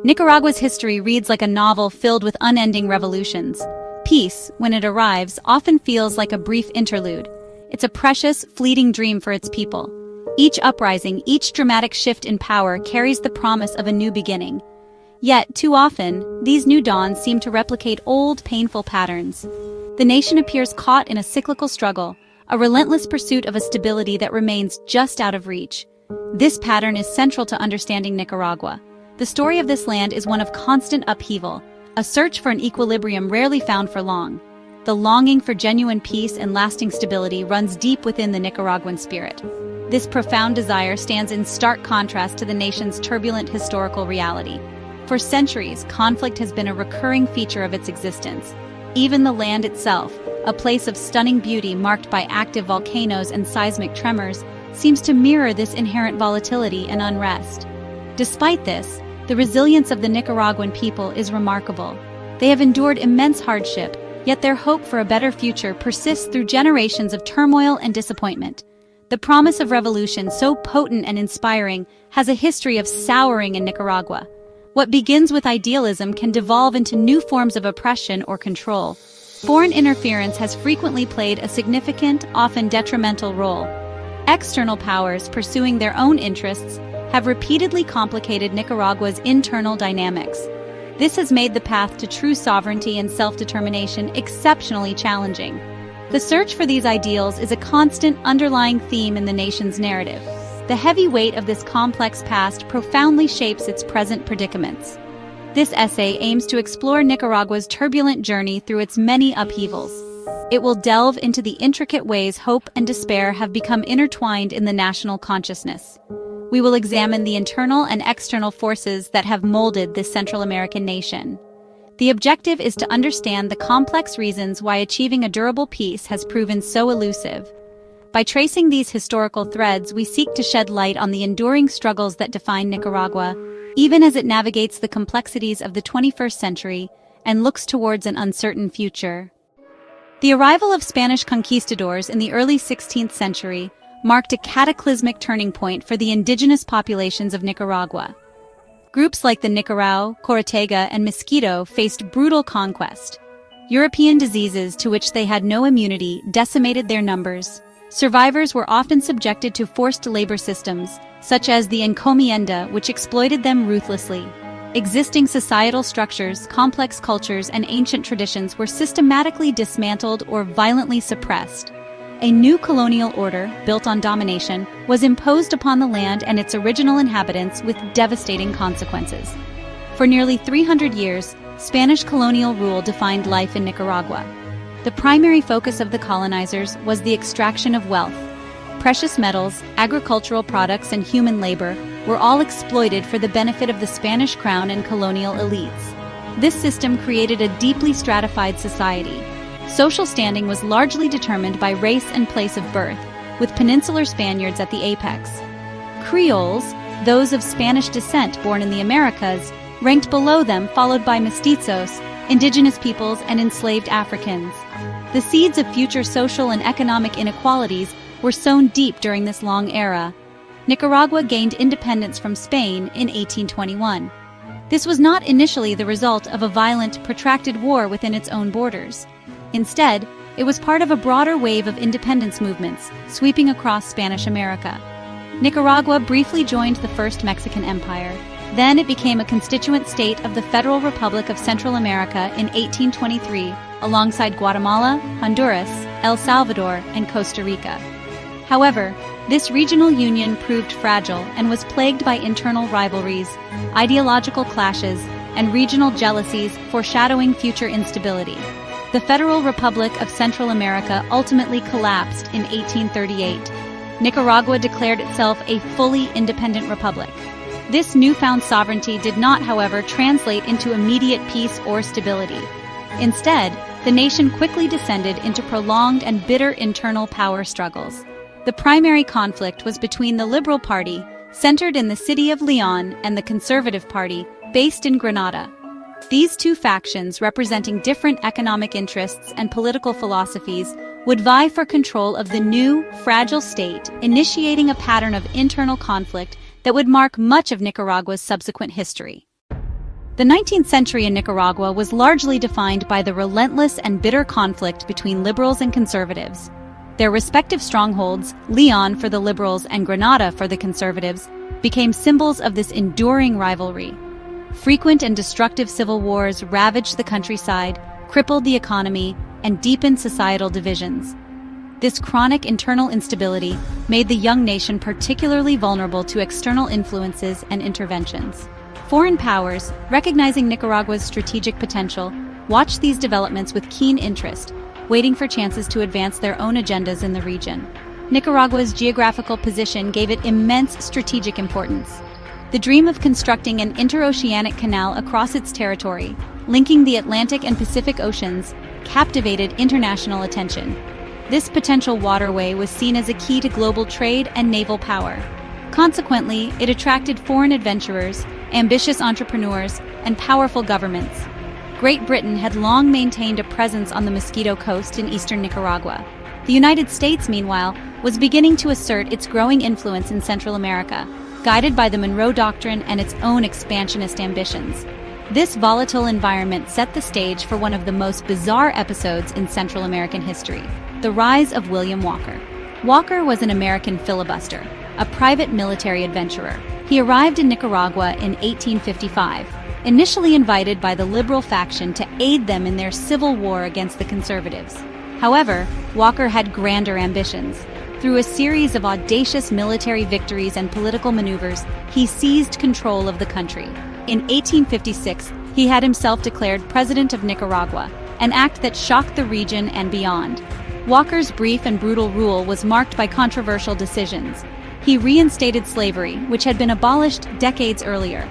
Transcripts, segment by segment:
Nicaragua's history reads like a novel filled with unending revolutions. Peace, when it arrives, often feels like a brief interlude. It's a precious, fleeting dream for its people. Each uprising, each dramatic shift in power carries the promise of a new beginning. Yet, too often, these new dawns seem to replicate old, painful patterns. The nation appears caught in a cyclical struggle, a relentless pursuit of a stability that remains just out of reach. This pattern is central to understanding Nicaragua. The story of this land is one of constant upheaval, a search for an equilibrium rarely found for long. The longing for genuine peace and lasting stability runs deep within the Nicaraguan spirit. This profound desire stands in stark contrast to the nation's turbulent historical reality. For centuries, conflict has been a recurring feature of its existence. Even the land itself, a place of stunning beauty marked by active volcanoes and seismic tremors, seems to mirror this inherent volatility and unrest. Despite this, the resilience of the Nicaraguan people is remarkable. They have endured immense hardship, yet their hope for a better future persists through generations of turmoil and disappointment. The promise of revolution, so potent and inspiring, has a history of souring in Nicaragua. What begins with idealism can devolve into new forms of oppression or control. Foreign interference has frequently played a significant, often detrimental role. External powers pursuing their own interests have repeatedly complicated Nicaragua's internal dynamics. This has made the path to true sovereignty and self-determination exceptionally challenging. The search for these ideals is a constant underlying theme in the nation's narrative. The heavy weight of this complex past profoundly shapes its present predicaments. This essay aims to explore Nicaragua's turbulent journey through its many upheavals. It will delve into the intricate ways hope and despair have become intertwined in the national consciousness. We will examine the internal and external forces that have molded this Central American nation. The objective is to understand the complex reasons why achieving a durable peace has proven so elusive. By tracing these historical threads, we seek to shed light on the enduring struggles that define Nicaragua, even as it navigates the complexities of the 21st century and looks towards an uncertain future. The arrival of Spanish conquistadors in the early 16th century marked a cataclysmic turning point for the indigenous populations of Nicaragua. Groups like the Nicaragua'S, Ortega, and Mosquito faced brutal conquest. European diseases to which they had no immunity decimated their numbers. Survivors were often subjected to forced labor systems, such as the encomienda, which exploited them ruthlessly. Existing societal structures, complex cultures, and ancient traditions were systematically dismantled or violently suppressed. A new colonial order, built on domination, was imposed upon the land and its original inhabitants with devastating consequences. For nearly 300 years, Spanish colonial rule defined life in Nicaragua. The primary focus of the colonizers was the extraction of wealth. Precious metals, agricultural products, and human labor were all exploited for the benefit of the Spanish crown and colonial elites. This system created a deeply stratified society. Social standing was largely determined by race and place of birth, with peninsular Spaniards at the apex. Creoles, those of Spanish descent born in the Americas, ranked below them, followed by mestizos, indigenous peoples, and enslaved Africans. The seeds of future social and economic inequalities were sown deep during this long era. Nicaragua gained independence from Spain in 1821. This was not initially the result of a violent, protracted war within its own borders. Instead, it was part of a broader wave of independence movements sweeping across Spanish America. Nicaragua briefly joined the First Mexican Empire. Then it became a constituent state of the Federal Republic of Central America in 1823, alongside Guatemala, Honduras, El Salvador, and Costa Rica. However, this regional union proved fragile and was plagued by internal rivalries, ideological clashes, and regional jealousies foreshadowing future instability. The Federal Republic of Central America ultimately collapsed in 1838. Nicaragua declared itself a fully independent republic. This newfound sovereignty did not, however, translate into immediate peace or stability. Instead, the nation quickly descended into prolonged and bitter internal power struggles. The primary conflict was between the Liberal Party, centered in the city of Leon, and the Conservative Party, based in Granada. These two factions, representing different economic interests and political philosophies, would vie for control of the new, fragile state, initiating a pattern of internal conflict that would mark much of Nicaragua's subsequent history. The 19th century in Nicaragua was largely defined by the relentless and bitter conflict between liberals and conservatives. Their respective strongholds, Leon for the liberals and Granada for the conservatives, became symbols of this enduring rivalry. Frequent and destructive civil wars ravaged the countryside, crippled the economy, and deepened societal divisions. This chronic internal instability made the young nation particularly vulnerable to external influences and interventions. Foreign powers, recognizing Nicaragua's strategic potential, watched these developments with keen interest, waiting for chances to advance their own agendas in the region. Nicaragua's geographical position gave it immense strategic importance. The dream of constructing an interoceanic canal across its territory, linking the Atlantic and Pacific Oceans, captivated international attention. This potential waterway was seen as a key to global trade and naval power. Consequently, it attracted foreign adventurers, ambitious entrepreneurs, and powerful governments. Great Britain had long maintained a presence on the Mosquito Coast in eastern Nicaragua. The United States, meanwhile, was beginning to assert its growing influence in Central America, guided by the Monroe Doctrine and its own expansionist ambitions. This volatile environment set the stage for one of the most bizarre episodes in Central American history, the rise of William Walker. Walker was an American filibuster, a private military adventurer. He arrived in Nicaragua in 1855, initially invited by the liberal faction to aid them in their civil war against the conservatives. However, Walker had grander ambitions. Through a series of audacious military victories and political maneuvers, he seized control of the country. In 1856, he had himself declared President of Nicaragua, an act that shocked the region and beyond. Walker's brief and brutal rule was marked by controversial decisions. He reinstated slavery, which had been abolished decades earlier.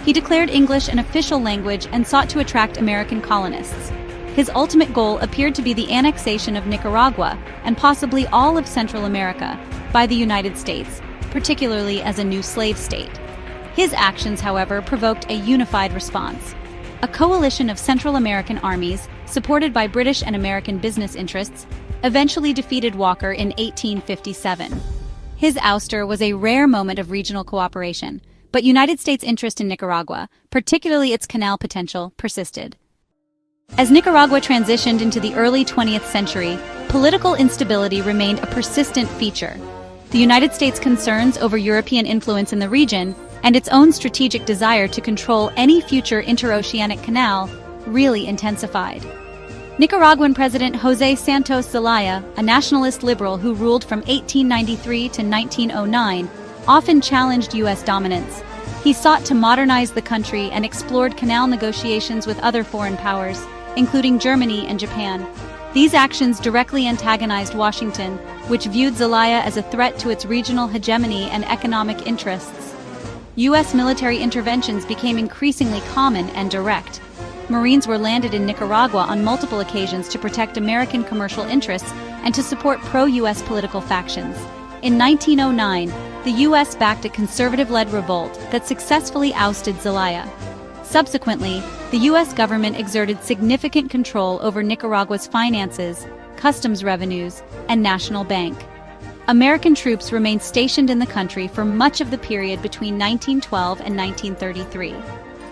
He declared English an official language and sought to attract American colonists. His ultimate goal appeared to be the annexation of Nicaragua, and possibly all of Central America, by the United States, particularly as a new slave state. His actions, however, provoked a unified response. A coalition of Central American armies, supported by British and American business interests, eventually defeated Walker in 1857. His ouster was a rare moment of regional cooperation, but United States interest in Nicaragua, particularly its canal potential, persisted. As Nicaragua transitioned into the early 20th century, political instability remained a persistent feature. The United States' concerns over European influence in the region and its own strategic desire to control any future interoceanic canal really intensified. Nicaraguan President José Santos Zelaya, a nationalist liberal who ruled from 1893 to 1909, often challenged U.S. dominance. He sought to modernize the country and explored canal negotiations with other foreign powers, including Germany and Japan. These actions directly antagonized Washington, which viewed Zelaya as a threat to its regional hegemony and economic interests. U.S. military interventions became increasingly common and direct. Marines were landed in Nicaragua on multiple occasions to protect American commercial interests and to support pro-U.S. political factions. In 1909, the U.S. backed a conservative-led revolt that successfully ousted Zelaya. Subsequently, the U.S. government exerted significant control over Nicaragua's finances, customs revenues, and national bank. American troops remained stationed in the country for much of the period between 1912 and 1933.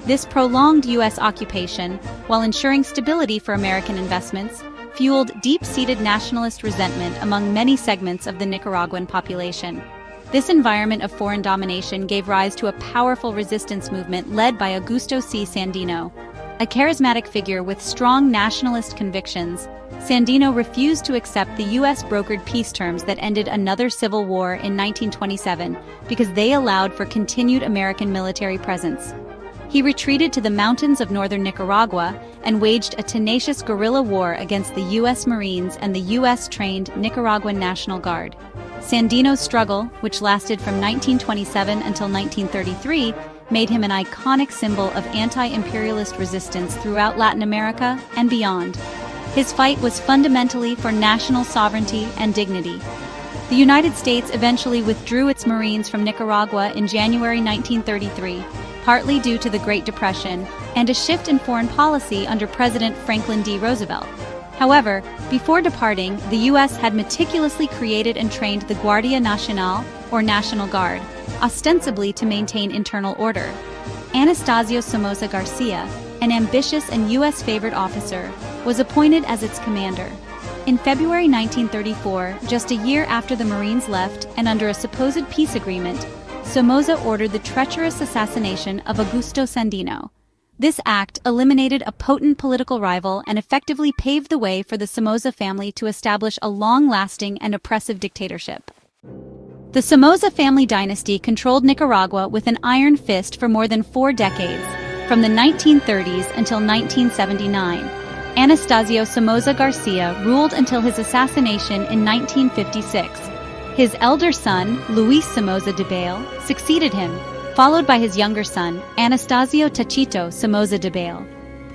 This prolonged U.S. occupation, while ensuring stability for American investments, fueled deep-seated nationalist resentment among many segments of the Nicaraguan population. This environment of foreign domination gave rise to a powerful resistance movement led by Augusto C. Sandino. A charismatic figure with strong nationalist convictions, Sandino refused to accept the U.S.-brokered peace terms that ended another civil war in 1927 because they allowed for continued American military presence. He retreated to the mountains of northern Nicaragua and waged a tenacious guerrilla war against the U.S. Marines and the U.S.-trained Nicaraguan National Guard. Sandino's struggle, which lasted from 1927 until 1933, made him an iconic symbol of anti-imperialist resistance throughout Latin America and beyond. His fight was fundamentally for national sovereignty and dignity. The United States eventually withdrew its Marines from Nicaragua in January 1933, partly due to the Great Depression and a shift in foreign policy under President Franklin D. Roosevelt. However, before departing, the U.S. had meticulously created and trained the Guardia Nacional, or National Guard, ostensibly to maintain internal order. Anastasio Somoza Garcia, an ambitious and U.S.-favored officer, was appointed as its commander. In February 1934, just a year after the Marines left and under a supposed peace agreement, Somoza ordered the treacherous assassination of Augusto Sandino. This act eliminated a potent political rival and effectively paved the way for the Somoza family to establish a long-lasting and oppressive dictatorship. The Somoza family dynasty controlled Nicaragua with an iron fist for more than 4 decades, from the 1930s until 1979. Anastasio Somoza Garcia ruled until his assassination in 1956. His elder son, Luis Somoza Debayle, succeeded him, followed by his younger son, Anastasio Tachito Somoza Debayle.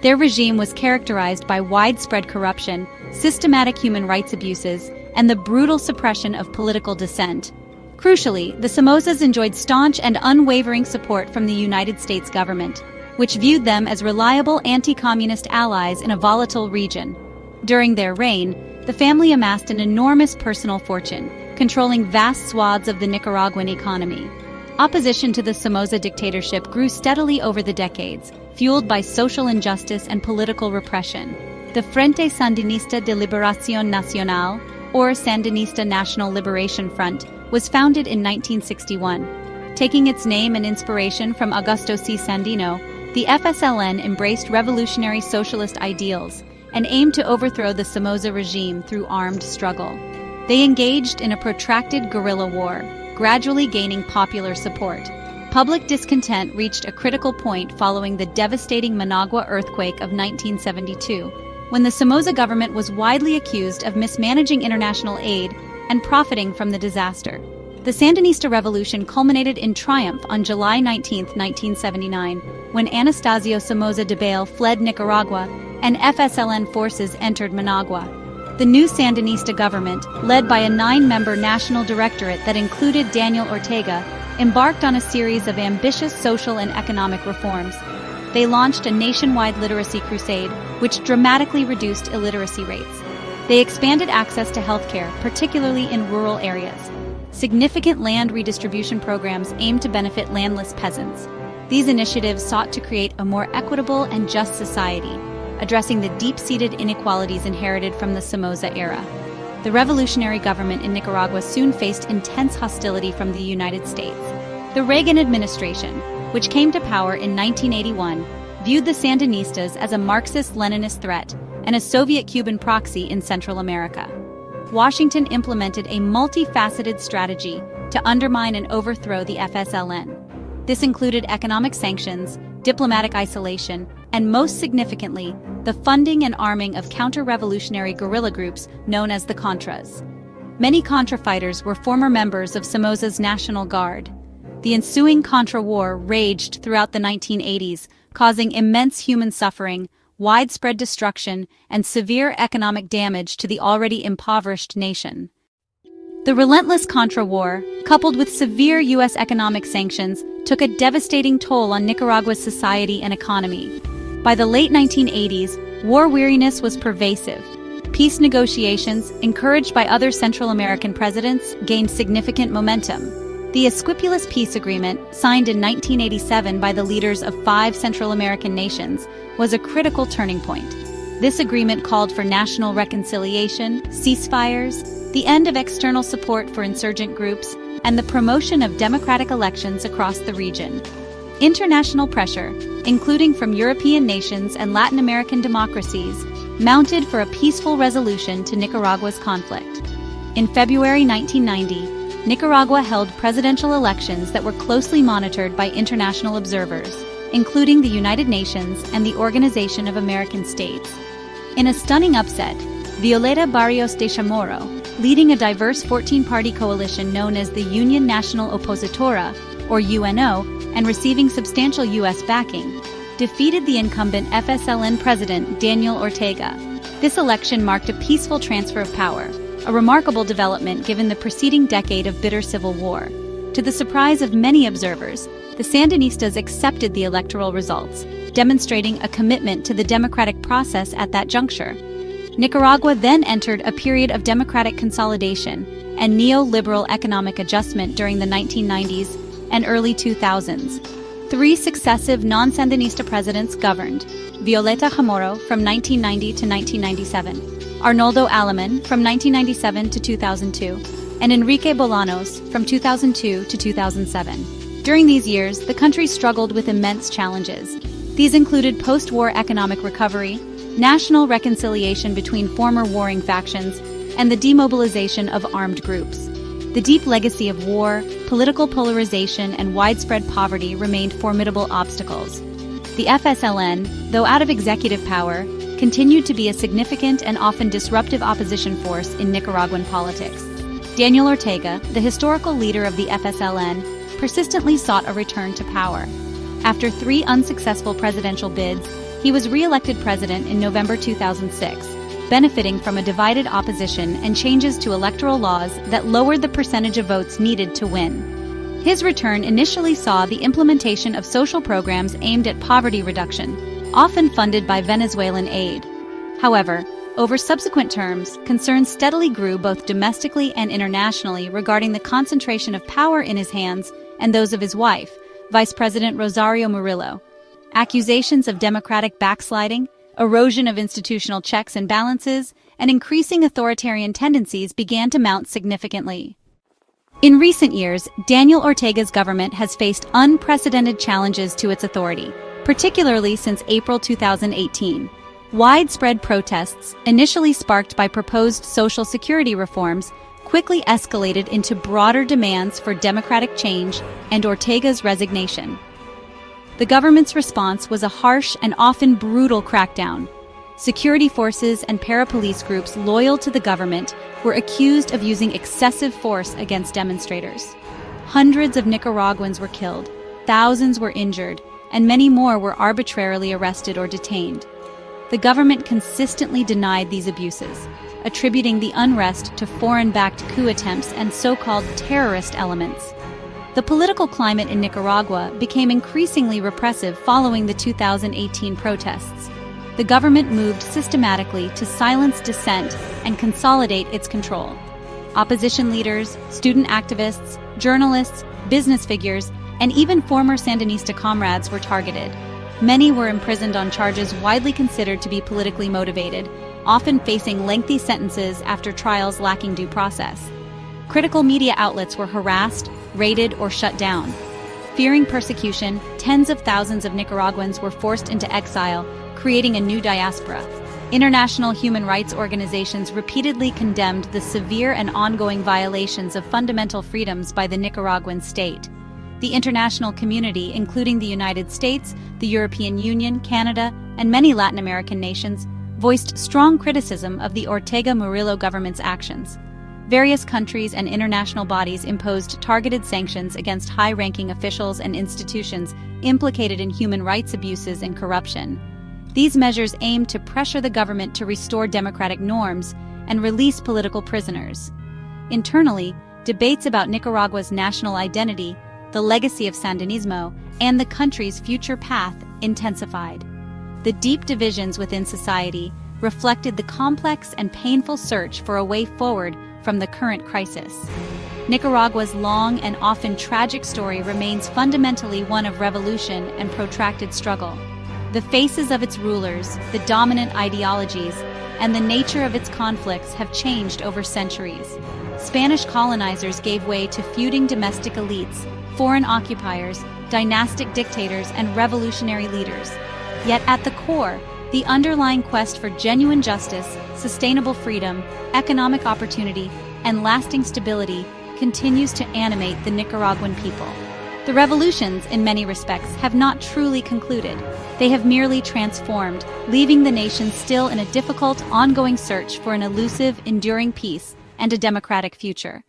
Their regime was characterized by widespread corruption, systematic human rights abuses, and the brutal suppression of political dissent. Crucially, the Somozas enjoyed staunch and unwavering support from the United States government, which viewed them as reliable anti-communist allies in a volatile region. During their reign, the family amassed an enormous personal fortune, controlling vast swaths of the Nicaraguan economy. Opposition to the Somoza dictatorship grew steadily over the decades, fueled by social injustice and political repression. The Frente Sandinista de Liberación Nacional, or Sandinista National Liberation Front, was founded in 1961. Taking its name and inspiration from Augusto C. Sandino, the FSLN embraced revolutionary socialist ideals and aimed to overthrow the Somoza regime through armed struggle. They engaged in a protracted guerrilla war, gradually gaining popular support. Public discontent reached a critical point following the devastating Managua earthquake of 1972, when the Somoza government was widely accused of mismanaging international aid and profiting from the disaster. The Sandinista revolution culminated in triumph on July 19, 1979, when Anastasio Somoza Debayle fled Nicaragua and FSLN forces entered Managua. The new Sandinista government, led by a 9-member national directorate that included Daniel Ortega, embarked on a series of ambitious social and economic reforms. They launched a nationwide literacy crusade, which dramatically reduced illiteracy rates. They expanded access to healthcare, particularly in rural areas. Significant land redistribution programs aimed to benefit landless peasants. These initiatives sought to create a more equitable and just society, addressing the deep-seated inequalities inherited from the Somoza era. The revolutionary government in Nicaragua soon faced intense hostility from the United States. The Reagan administration, which came to power in 1981, viewed the Sandinistas as a Marxist-Leninist threat and a Soviet-Cuban proxy in Central America. Washington implemented a multifaceted strategy to undermine and overthrow the FSLN. This included economic sanctions, diplomatic isolation, and most significantly, the funding and arming of counter-revolutionary guerrilla groups known as the Contras. Many Contra fighters were former members of Somoza's National Guard. The ensuing Contra War raged throughout the 1980s, causing immense human suffering, widespread destruction, and severe economic damage to the already impoverished nation. The relentless Contra War, coupled with severe U.S. economic sanctions, took a devastating toll on Nicaragua's society and economy. By the late 1980s, war weariness was pervasive. Peace negotiations, encouraged by other Central American presidents, gained significant momentum. The Esquipulas Peace Agreement, signed in 1987 by the leaders of 5 Central American nations, was a critical turning point. This agreement called for national reconciliation, ceasefires, the end of external support for insurgent groups, and the promotion of democratic elections across the region. International pressure, including from European nations and Latin American democracies, mounted for a peaceful resolution to Nicaragua's conflict. In February 1990, Nicaragua held presidential elections that were closely monitored by international observers, including the United Nations and the Organization of American States. In a stunning upset, Violeta Barrios de Chamorro, leading a diverse 14-party coalition known as the Union Nacional Opositora, or UNO, and receiving substantial U.S. backing, defeated the incumbent FSLN president Daniel Ortega. This election marked a peaceful transfer of power, a remarkable development given the preceding decade of bitter civil war. To the surprise of many observers, the Sandinistas accepted the electoral results, demonstrating a commitment to the democratic process at that juncture. Nicaragua then entered a period of democratic consolidation and neoliberal economic adjustment during the 1990s and early 2000s. 3 successive non-Sandinista presidents governed: Violeta Chamorro from 1990 to 1997, Arnoldo Alaman from 1997 to 2002, and Enrique Bolanos from 2002 to 2007. During these years, the country struggled with immense challenges. These included post-war economic recovery, national reconciliation between former warring factions, and the demobilization of armed groups. The deep legacy of war, political polarization, and widespread poverty remained formidable obstacles. The FSLN, though out of executive power, continued to be a significant and often disruptive opposition force in Nicaraguan politics. Daniel Ortega, the historical leader of the FSLN, persistently sought a return to power. After 3 unsuccessful presidential bids, he was re-elected president in November 2006, benefiting from a divided opposition and changes to electoral laws that lowered the percentage of votes needed to win. His return initially saw the implementation of social programs aimed at poverty reduction, often funded by Venezuelan aid. However, over subsequent terms, concerns steadily grew both domestically and internationally regarding the concentration of power in his hands and those of his wife, Vice President Rosario Murillo. Accusations of democratic backsliding, erosion of institutional checks and balances, and increasing authoritarian tendencies began to mount significantly. In recent years, Daniel Ortega's government has faced unprecedented challenges to its authority, particularly since April 2018. Widespread protests, initially sparked by proposed social security reforms, quickly escalated into broader demands for democratic change and Ortega's resignation. The government's response was a harsh and often brutal crackdown. Security forces and para-police groups loyal to the government were accused of using excessive force against demonstrators. Hundreds of Nicaraguans were killed, thousands were injured, and many more were arbitrarily arrested or detained. The government consistently denied these abuses, attributing the unrest to foreign-backed coup attempts and so-called terrorist elements. The political climate in Nicaragua became increasingly repressive following the 2018 protests. The government moved systematically to silence dissent and consolidate its control. Opposition leaders, student activists, journalists, business figures, and even former Sandinista comrades were targeted. Many were imprisoned on charges widely considered to be politically motivated, often facing lengthy sentences after trials lacking due process. Critical media outlets were harassed, raided, or shut down. Fearing persecution, tens of thousands of Nicaraguans were forced into exile, creating a new diaspora. International human rights organizations repeatedly condemned the severe and ongoing violations of fundamental freedoms by the Nicaraguan state. The international community, including the United States, the European Union, Canada, and many Latin American nations, voiced strong criticism of the Ortega-Murillo government's actions. Various countries and international bodies imposed targeted sanctions against high-ranking officials and institutions implicated in human rights abuses and corruption. These measures aimed to pressure the government to restore democratic norms and release political prisoners. Internally, debates about Nicaragua's national identity, the legacy of Sandinismo, and the country's future path intensified. The deep divisions within society reflected the complex and painful search for a way forward from the current crisis. Nicaragua's long and often tragic story remains fundamentally one of revolution and protracted struggle. The faces of its rulers, the dominant ideologies, and the nature of its conflicts have changed over centuries. Spanish colonizers gave way to feuding domestic elites, foreign occupiers, dynastic dictators, and revolutionary leaders. Yet at the core, the underlying quest for genuine justice, sustainable freedom, economic opportunity, and lasting stability continues to animate the Nicaraguan people. The revolutions, in many respects, have not truly concluded. They have merely transformed, leaving the nation still in a difficult, ongoing search for an elusive, enduring peace and a democratic future.